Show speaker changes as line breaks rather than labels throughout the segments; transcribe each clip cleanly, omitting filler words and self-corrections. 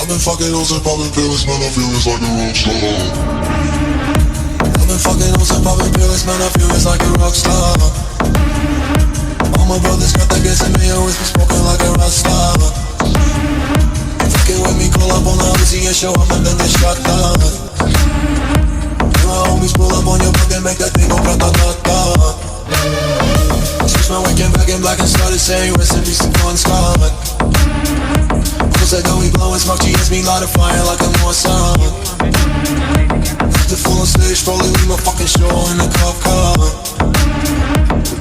been fucking hoes and popping pills, man, I feel it's like a rock star. I've been fucking hoes and popping pills, man, I feel it's like a rock star. All my brothers got that gas and they always be smoking like a rock star. Fucking with me, call up on the Uzi and show up and then they shot down. My homies pull up on your block and make that thing go grata-ta-ta. Switch my weekend back in black and started saying rest in peace to Bon Scott. Cause I know we blowing smoke, she hits me light a fire like a Mossad. The full on stage, probably leave my fucking show in a cop car.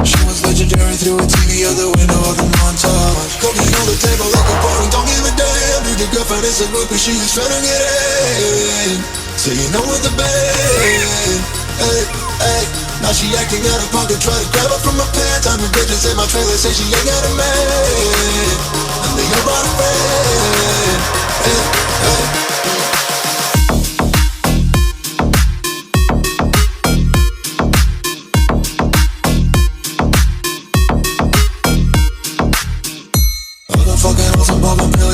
She was legendary through a TV out the window of the montage. Cooking on the table like a party, don't give a damn. Dude, your girlfriend is a groupie, she is trying to get in. So you know with the band, hey, hey. Now she acting out of pocket, try to grab her from my pants. I'm the bitches in my trailer, say she ain't got a man. And they all brought a friend, hey, hey.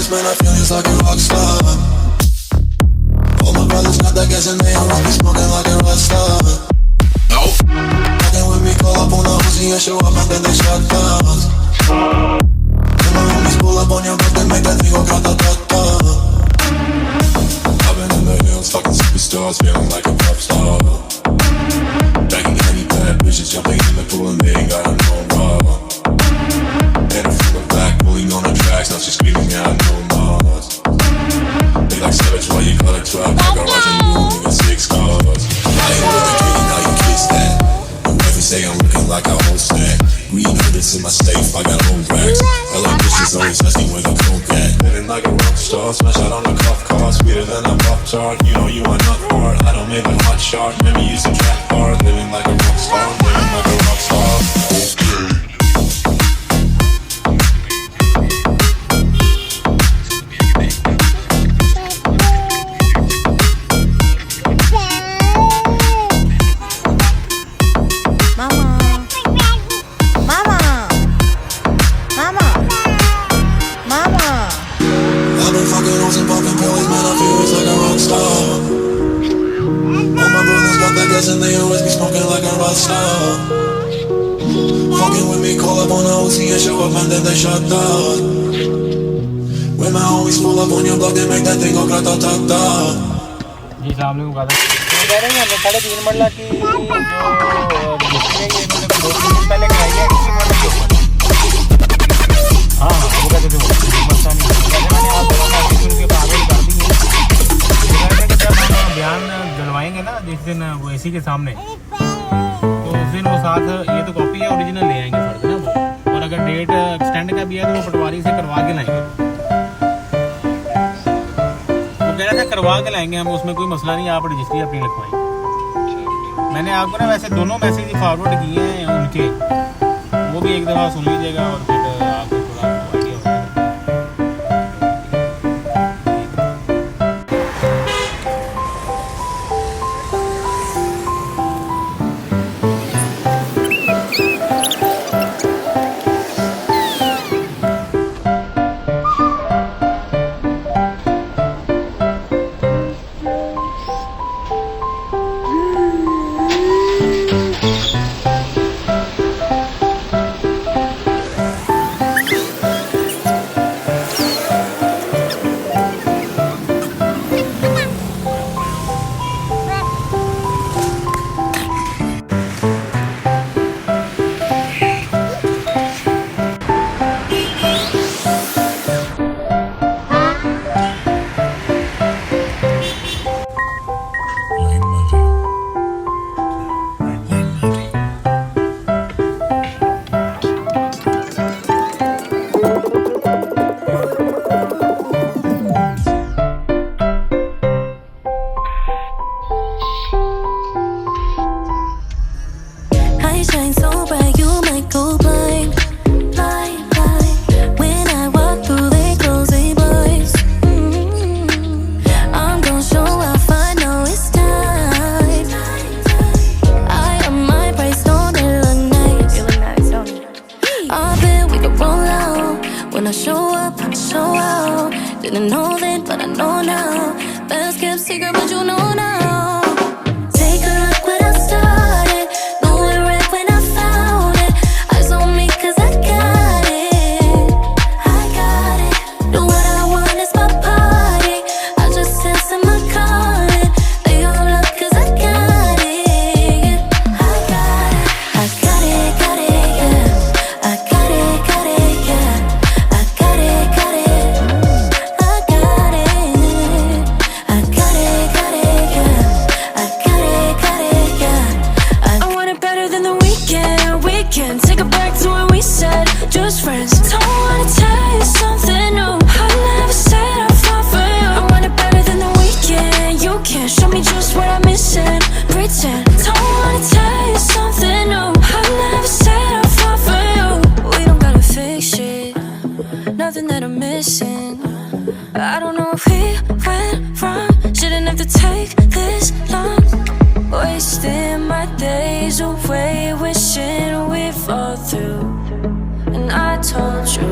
Man, I feel it's like a rock star. All my brothers got that gas and they always be smoking like a rock star. Nope. Fucking with me, call up on the Uzi and show up and then they shot down. Then my homies pull up on your block and make that thing go grata-ta-ta. I've been in the hills, fucking superstars, feeling like a pop star. Banging any bad bitches, jumping in the pool and they ain't got no rubber. Made her feel the back, pulling on the tracks, now she's screaming out no more. They like savage, why you call it 12? I got Roger, you only got 6 cars. I ain't looking pretty, now you kiss that. And every say I'm looking like a whole stack. Green hoodeds in my safe, I got old racks. LA bitches always asking where the coke at. Living like a rock star, smash out on the cuff car. Sweeter than a pop tart, you know you are not hard. I don't make a hot shot, never use a track bar. Living like a rock star, living like a rock star. Okay. And they always be smoking like a rock star. Fucking with me, call up on the Uzi and show up and then they shut down. When my homies pull up on your block, they make that thing go grata-ta-ta.
जी साहब लोग बात कह रहे हैं 3.5 मरला की जो registry है ये इन्होंने 2 दिन पहले कराई है हाँ वो कहते थे मसला नहीं मैंने आप लोगों ने मैसेज उनके कागज कर दी है जब हम बयान दिलवाएंगे ना जिस दिन वो एसी के सामने तो उस दिन वो साथ ये तो कॉपी है ओरिजिनल ले आएंगे फर्ज ना वो और अगर डेट एक्सटेंड का भी है तो वो पटवारी से करवा के लाएंगे वो कह रहे थे करवा के लाएंगे हम उसमें कोई मसला नहीं आप रजिस्ट्री अपनी लिखवाएं मैंने आपको ना वैसे दोनों मैसेज फॉरवर्ड किए हैं उनके वो भी एक दफ़ा सुन लीजिएगा और फिर आपको थोड़ा आइडिया हो जाएगा
holding, but I know now. Best kept secret, but you know now. Take a look what I started. Knew it right when I found it. Eyes on me 'cause I got it. I got it. Do what I want, it's my party. I just answer my calling. They all up 'cause I got it. I got it. I got it, yeah. I got it, yeah. I got it, yeah. I got it. I got it, yeah. I got it, yeah. I want it better than the weekend. Take it back to when we said just friends. Don't wanna tell you something new. I never said I fall for you. I want it better than the weekend. You can't show me just what I'm missing. Pretend. Don't wanna tell you something new. I never said I fall for you. We don't gotta fix it. Nothing that I'm missing. I don't know if we went wrong. Shouldn't have to take this long. Wasting my days away, wishing we'd fall through. And I told you